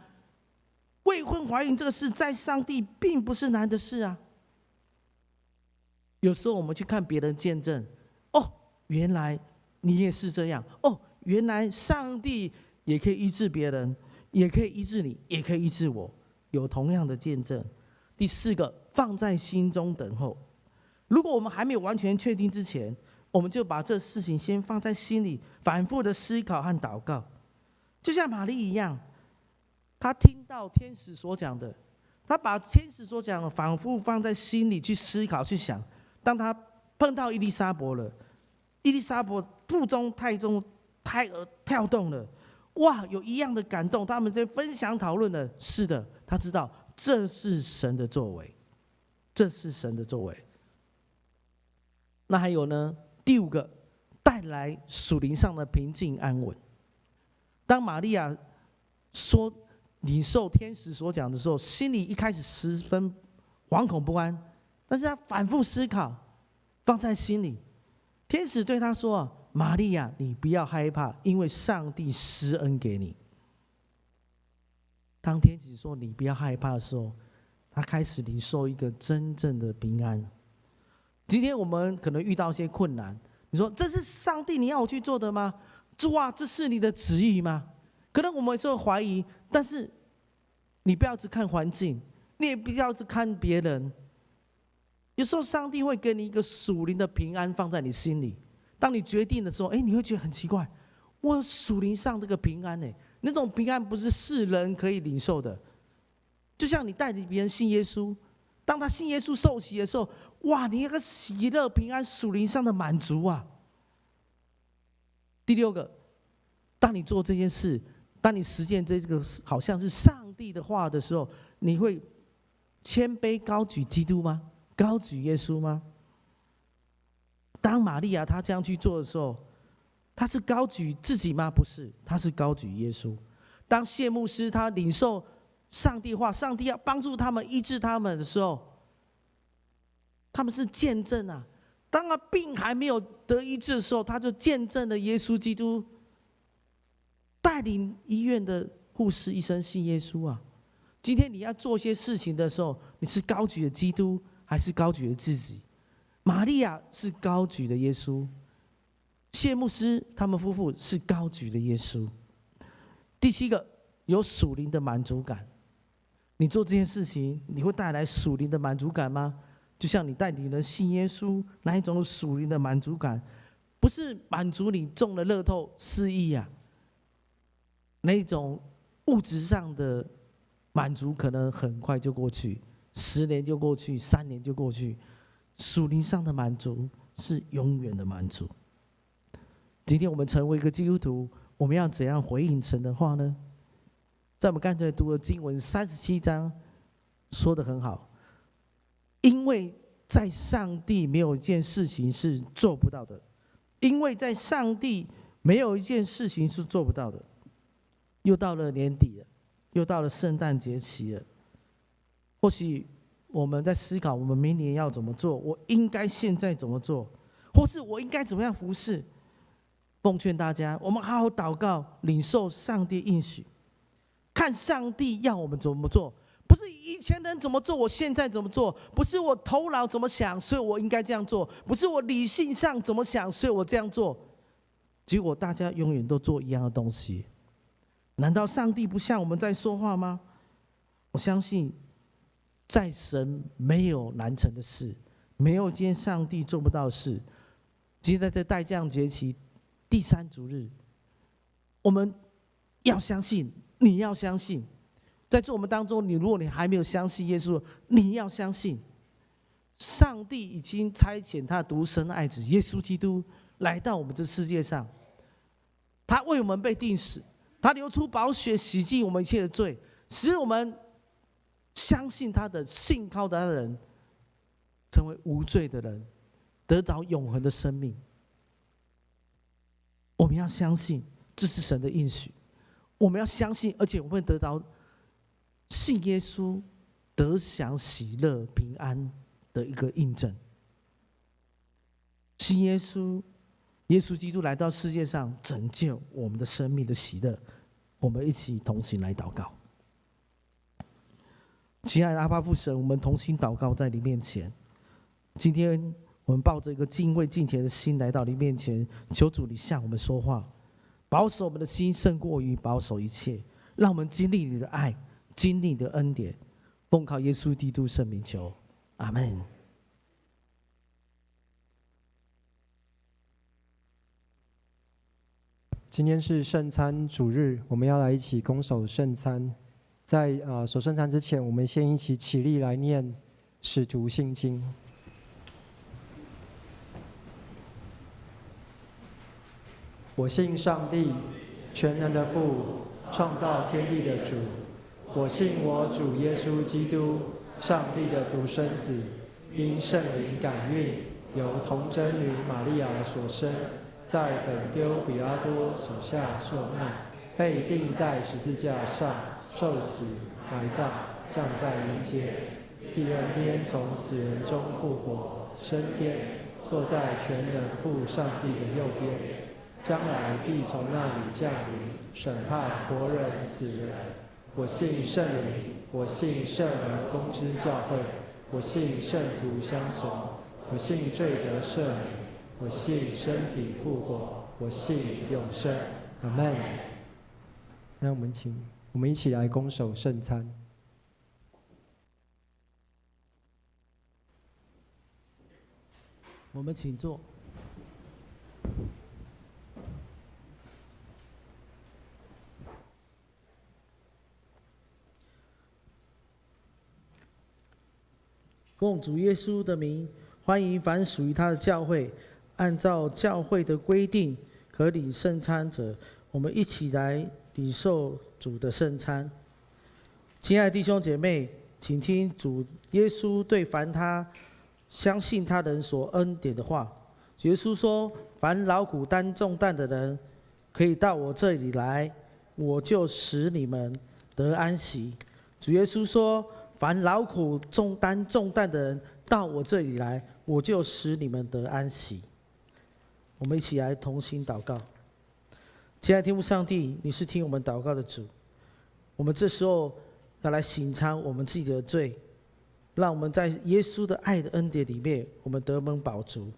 Speaker 1: 未婚怀孕这个事在上帝并不是难的事啊。有时候我们去看别人见证，原来你也是这样，原来上帝也可以医治别人，也可以医治你，也可以医治我，有同样的见证。第四个，放在心中等候。如果我们还没有完全确定之前，我们就把这事情先放在心里，反复的思考和祷告。就像玛丽一样，她听到天使所讲的，她把天使所讲的反复放在心里去思考去想。当她碰到伊丽莎白了，伊丽莎白腹中胎儿跳动了，哇，有一样的感动。他们在分享讨论的，是的，他知道这是神的作为，这是神的作为。那还有呢？第五个，带来属灵上的平静安稳。当玛利亚说领受天使所讲的时候，心里一开始十分惶恐不安，但是他反复思考，放在心里。天使对他说：“玛利亚，你不要害怕，因为上帝施恩给你。”当天使说你不要害怕的时候，他开始领受一个真正的平安。今天我们可能遇到一些困难，你说这是上帝你要我去做的吗？主啊，这是你的旨意吗？可能我们有时候怀疑，但是你不要只看环境，你也不要只看别人。有时候上帝会给你一个属灵的平安放在你心里。当你决定的时候，你会觉得很奇怪，我有属灵上这个平安那种平安不是世人可以领受的。就像你带领别人信耶稣，当他信耶稣受洗的时候，哇，你那个喜乐平安属灵上的满足啊。第六个，当你做这件事，当你实践这个好像是上帝的话的时候，你会谦卑高举基督吗？高举耶稣吗？当玛利亚她这样去做的时候，她是高举自己吗？不是，她是高举耶稣。当谢牧师他领受上帝话，上帝要帮助他们医治他们的时候，他们是见证啊。当他病还没有得医治的时候，他就见证了耶稣基督，带领医院的护士医生信耶稣啊。今天你要做些事情的时候，你是高举的基督，还是高举的自己？玛利亚是高举的耶稣，谢牧师他们夫妇是高举的耶稣。第七个，有属灵的满足感。你做这件事情，你会带来属灵的满足感吗？就像你带领人信耶稣，那一种属灵的满足感，不是满足你中了乐透4亿啊，那一种物质上的满足可能很快就过去，10年就过去，3年就过去。属灵上的满足是永远的满足。今天我们成为一个基督徒，我们要怎样回应神的话呢？在我们刚才读的经文37章说得很好，因为在上帝没有一件事情是做不到的，因为在上帝没有一件事情是做不到的。又到了年底了，又到了圣诞节期了，或许我们在思考我们明年要怎么做，我应该现在怎么做，或是我应该怎么样服侍。奉劝大家，我们好好祷告，领受上帝应许，看上帝要我们怎么做，不是以前人怎么做，我现在怎么做；不是我头脑怎么想，所以我应该这样做；不是我理性上怎么想，所以我这样做。结果大家永远都做一样的东西。难道上帝不向我们在说话吗？我相信，在神没有难成的事，没有一件上帝做不到的事。今天在代降节期第3主日，我们要相信，你要相信，在座我们当中，如果你还没有相信耶稣，你要相信，上帝已经差遣他独生爱子耶稣基督来到我们这世界上，他为我们被钉死，他流出宝血洗净我们一切的罪，使我们相信他的、信靠他的人，成为无罪的人，得着永恒的生命。我们要相信这是神的应许，我们要相信，而且我们会得着信耶稣得享喜乐平安的一个印证。信耶稣，耶稣基督来到世界上拯救我们的生命的喜乐。我们一起同心来祷告。亲爱的阿爸父神，我们同心祷告在你面前。今天我们抱着一个敬畏敬虔的心来到你面前，求主你向我们说话，保守我们的心胜过于保守一切，让我们经历你的爱，经历你的恩典。奉靠耶稣基督圣名求，阿们。
Speaker 4: 今天是圣餐主日，我们要来一起恭守圣餐。在守圣餐之前，我们先一起起立来念使徒信经。我信上帝，全能的父，创造天地的主。我信我主耶稣基督，上帝的独生子，因圣灵感孕，由童贞女玛利亚所生，在本丢比拉多手下受难，被钉在十字架上，受死、埋葬，降在人间。第二天从死人中复活，升天，坐在全能父上帝的右边。将来必从那里降临，审判活人死人。我信圣灵，我信圣而公之教会，我信圣徒相son，我信罪得赦免，我信身体复活，我信永生。阿们。那我们一起来恭守圣餐。
Speaker 1: 我们请坐。奉主耶稣的名，欢迎凡属于他的教会，按照教会的规定可领圣餐者，我们一起来领受主的圣餐。亲爱的弟兄姐妹，请听主耶稣对凡他相信他人所恩典的话。耶稣说：“凡劳苦担重担的人，可以到我这里来，我就使你们得安息。”主耶稣说：“凡劳苦担重担的人，到我这里来，我就使你们得安息。”我们一起来同心祷告。亲爱的天父上帝，你是听我们祷告的主。我们这时候要来省察我们自己的罪，让我们在耶稣的爱的恩典里面，我们得蒙饱足。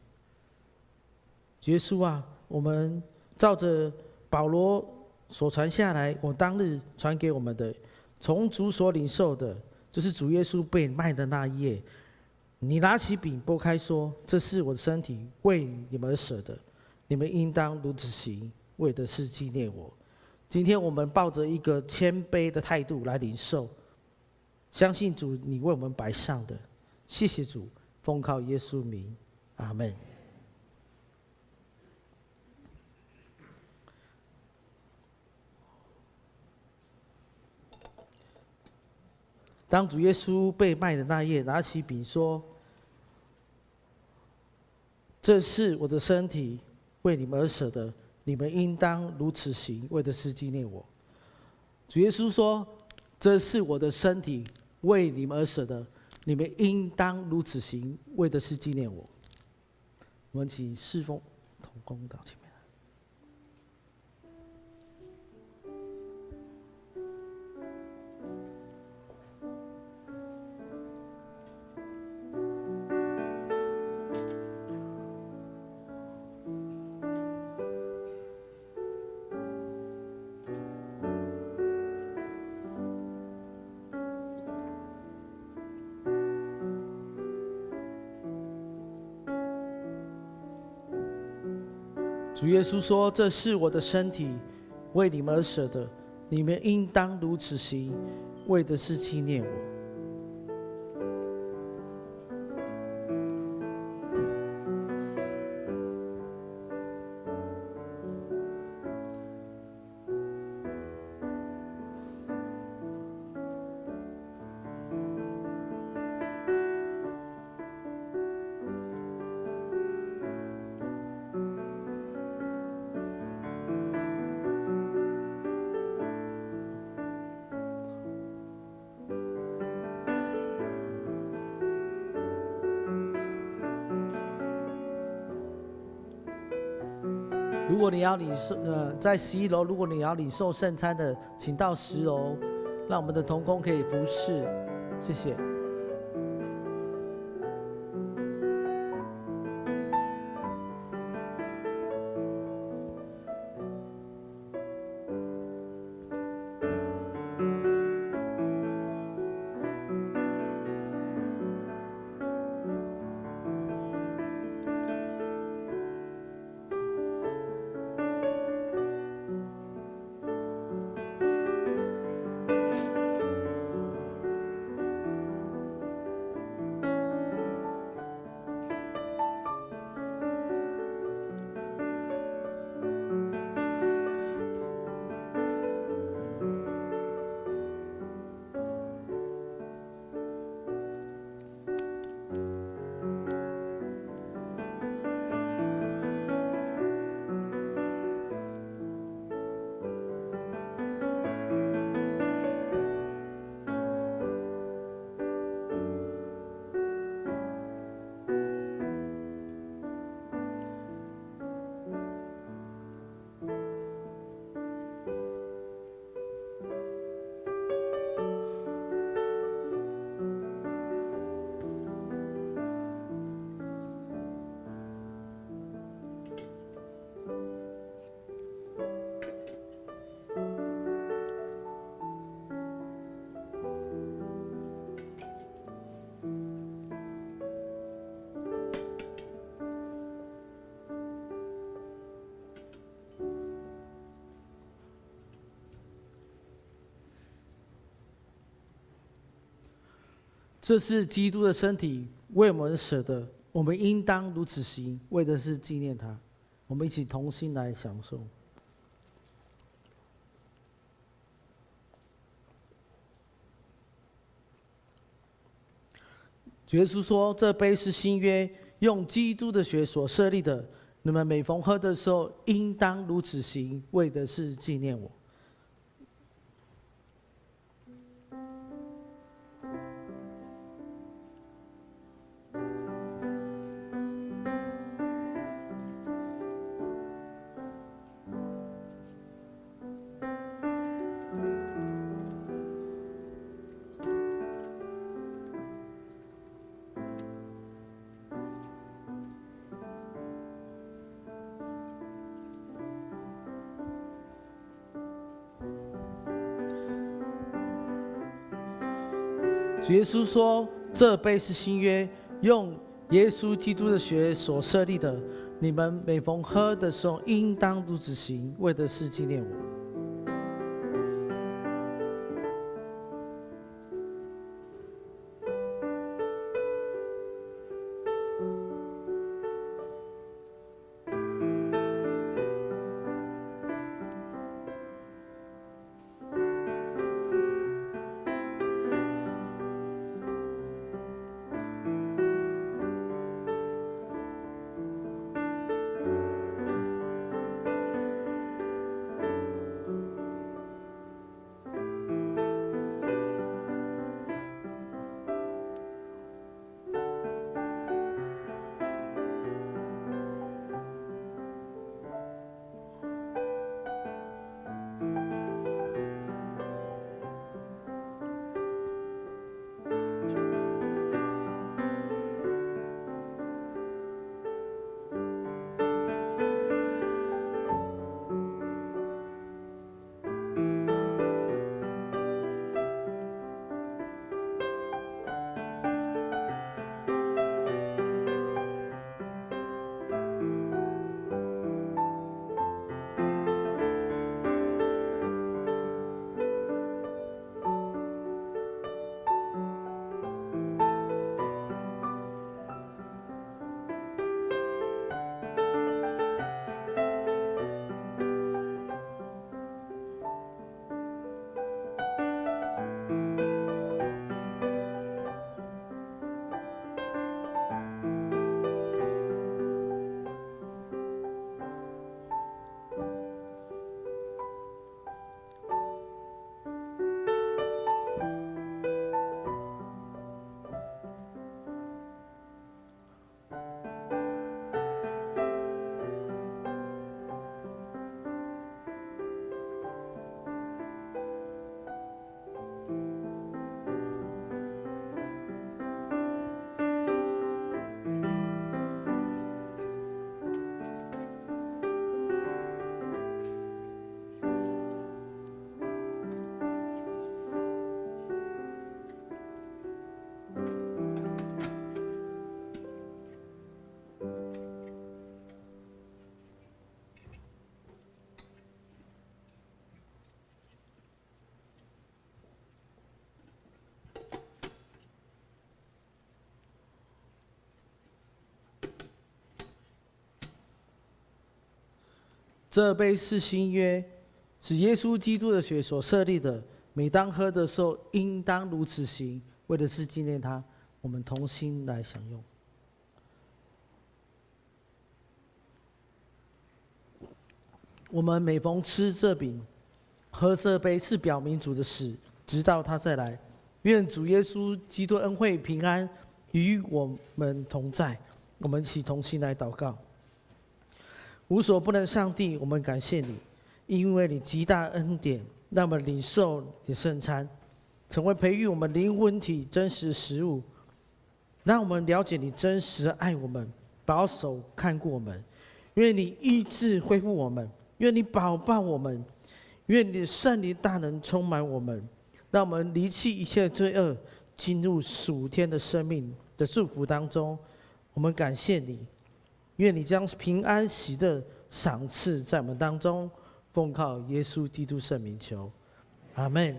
Speaker 1: 耶稣啊，我们照着保罗所传下来，我当日传给我们的，从主所领受的，就是主耶稣被卖的那一夜，你拿起饼拨开说：“这是我的身体，为你们而舍的，你们应当如此行，为的是纪念我。”今天我们抱着一个谦卑的态度来领受，相信主你为我们摆上的。谢谢主，奉靠耶稣名，阿们。当主耶稣被卖的那夜，拿起饼说：“这是我的身体，为你们而舍的，你们应当如此行，为的是纪念我。主耶稣说：“这是我的身体，为你们而舍的，你们应当如此行，为的是纪念我。”我们请侍奉同工到前面来。主耶稣说：“这是我的身体，为你们而舍的，你们应当如此行，为的是纪念我。”如果你要领受，在11楼，如果你要领受圣餐的，请到10楼，让我们的同工可以服侍。谢谢。这是基督的身体，为我们舍的，我们应当如此行，为的是纪念他。我们一起同心来享受。耶稣说：“这杯是新约，用基督的血所设立的。你们每逢喝的时候，应当如此行，为的是纪念我。”主耶稣说：“这杯是新约，用耶稣基督的血所设立的。你们每逢喝的时候，应当如此行，为的是纪念我。”这杯是新约，是耶稣基督的血所设立的。每当喝的时候，应当如此行，为的是纪念他。我们同心来享用。我们每逢吃这饼、喝这杯，是表明主的死，直到他再来。愿主耶稣基督恩惠平安与我们同在。我们一起同心来祷告。无所不能上帝，我们感谢你，因为你极大恩典，让我们领受你圣餐，成为培育我们灵魂体真实食物，让我们了解你真实爱我们，保守看顾我们。愿你医治恢复我们，愿你保抱我们，愿你的圣灵大能充满我们，让我们离弃一切罪恶，进入属天的生命的祝福当中。我们感谢你，愿你将平安喜乐赏赐在我们当中，奉靠耶稣基督圣名求，阿们。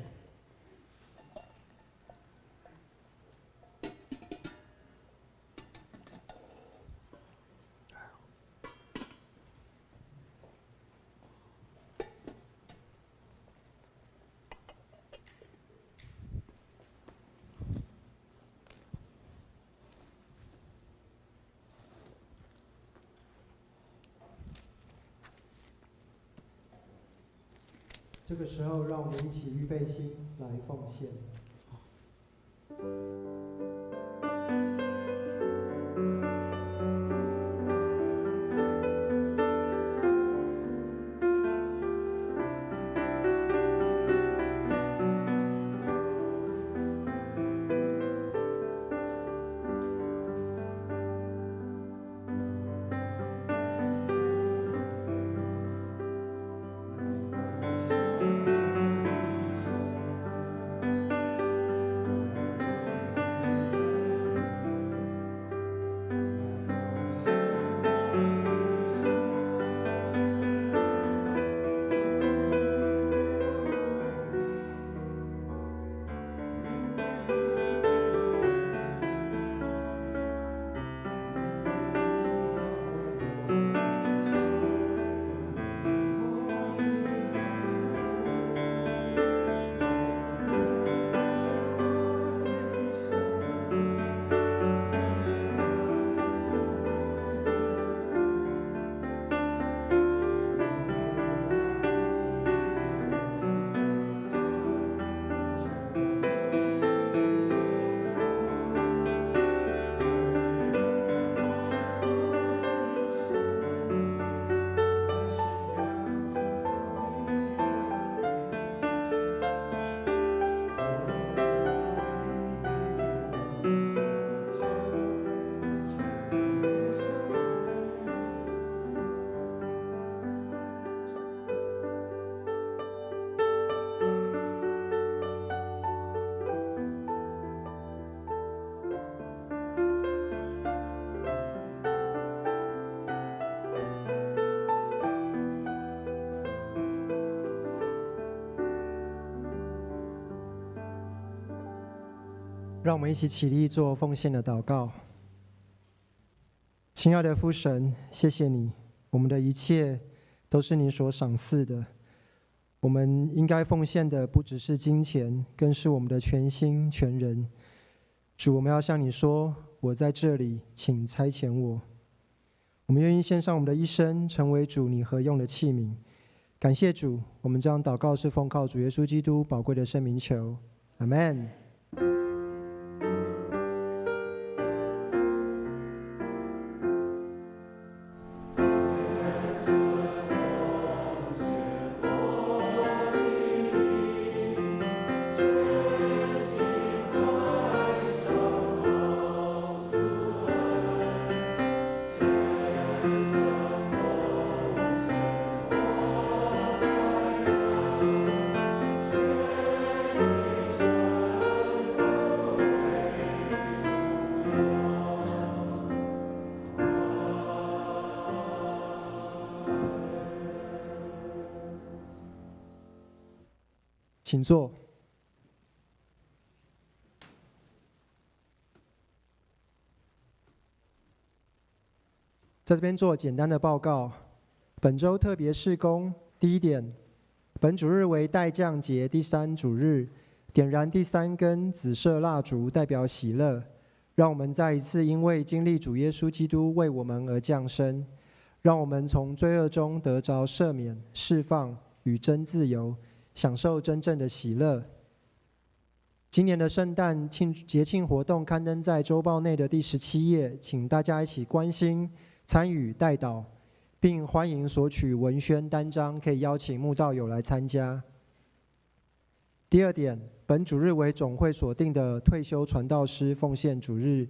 Speaker 4: 这个时候，让我们一起预备心来奉献。让我们一起起立做奉献的祷告。亲爱的父神，谢谢你，我们的一切都是你所赏赐的。我们应该奉献的不只是金钱，更是我们的全心全人。主，我们要向你说，我在这里，请差遣我。我们愿意献上我们的一生，成为主你合用的器皿。感谢主，我们这样祷告是奉靠主耶稣基督宝贵的圣名求，阿们。请坐。在这边做简单的报告。本周特别事工，第一点，本主日为待降节第3主日，点燃第3根紫色蜡烛，代表喜乐。让我们再一次因为经历主耶稣基督为我们而降生，让我们从罪恶中得着赦免、释放与真自由，享受真正的喜乐。今年的圣诞节庆活动刊登在周报内的第17页，请大家一起关心、参与、代祷，并欢迎索取文宣单张，可以邀请慕道友来参加。第二点，本主日为总会所定的退休传道师奉献主日，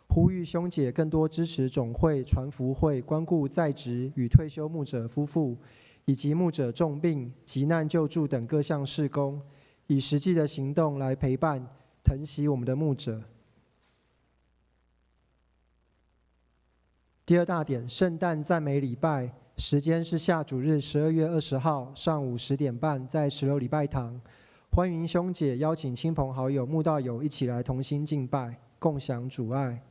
Speaker 4: 呼吁兄姐更多支持总会、传福会，关顾在职与退休牧者夫妇，以及牧者重病、急难救助等各项事工，以实际的行动来陪伴、疼惜我们的牧者。第二大点，圣诞赞美礼拜，时间是下主日12月20号上午10点半，在10楼礼拜堂。欢迎兄姐邀请亲朋好友、慕道友一起来同心敬拜，共享主爱。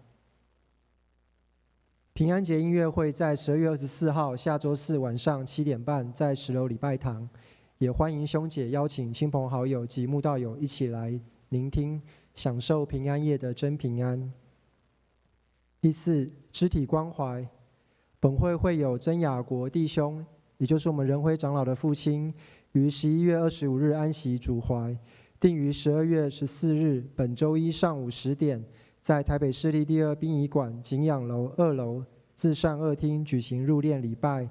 Speaker 4: 平安节音乐会在12月24号下周四晚上7点半，在10楼礼拜堂。也欢迎兄姐邀请亲朋好友及慕道友一起来聆听，享受平安夜的真平安。第四，肢体关怀，本会会有曾雅国弟兄，也就是我们仁辉长老的父亲，于11月25日安息主怀，定于12月14日本周一上午10点，在台北市立第2殡仪馆景仰楼2楼至善2厅举行入殓礼拜，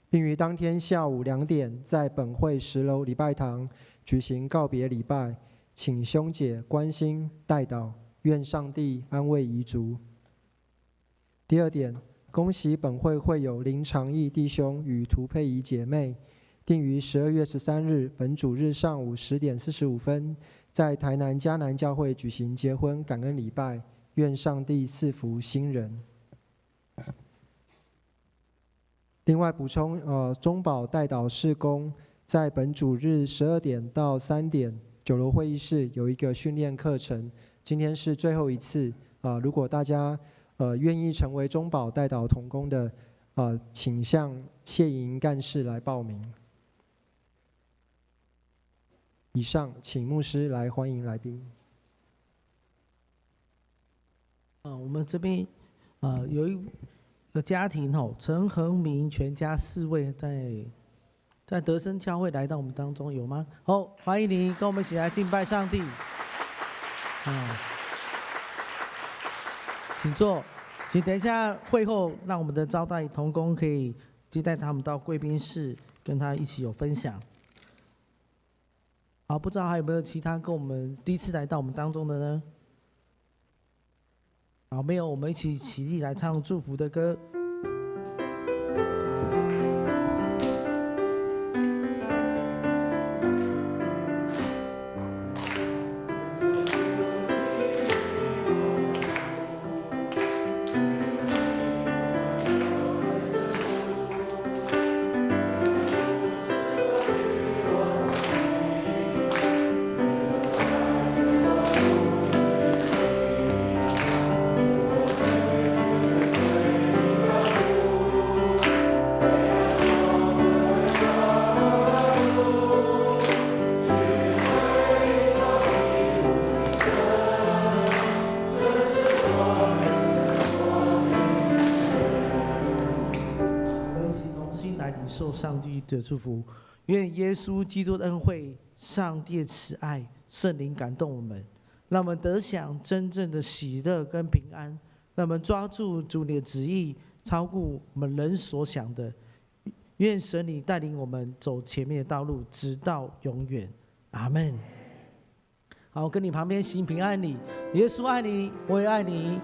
Speaker 4: 并于当天下午2点在本会10楼礼拜堂举行告别礼拜，请兄姐关心代祷，愿上帝安慰遗族。第二点，恭喜本会会友林长义弟兄与涂佩仪姐妹，定于12月13日本主日上午10点45分，在台南迦南教会举行结婚感恩礼拜，愿上帝赐福新人。另外补充，中保代祷事工在本主日12点到3点9楼会议室有一个训练课程，今天是最后一次如果大家愿意成为中保代祷同工的请向切营干事来报名。以上，请牧师来欢迎来宾。
Speaker 1: 我们这边有一个家庭陈恒明全家4位在德生教会来到我们当中，有吗？欢迎你跟我们一起来敬拜上帝。请坐，请等一下会后让我们的招待同工可以接待他们到贵宾室，跟他一起有分享。好，不知道还有没有其他跟我们第一次来到我们当中的呢？好，没有，我们一起起立来唱祝福的歌。受上帝的祝福，愿耶稣基督的恩惠、上帝的慈爱、圣灵感动我们，让我们得享真正的喜乐跟平安，让我们抓住主你的旨意，超过我们人所想的。愿神你带领我们走前面的道路，直到永远。阿们。好，跟你旁边行平安礼，耶稣爱你，我也爱你。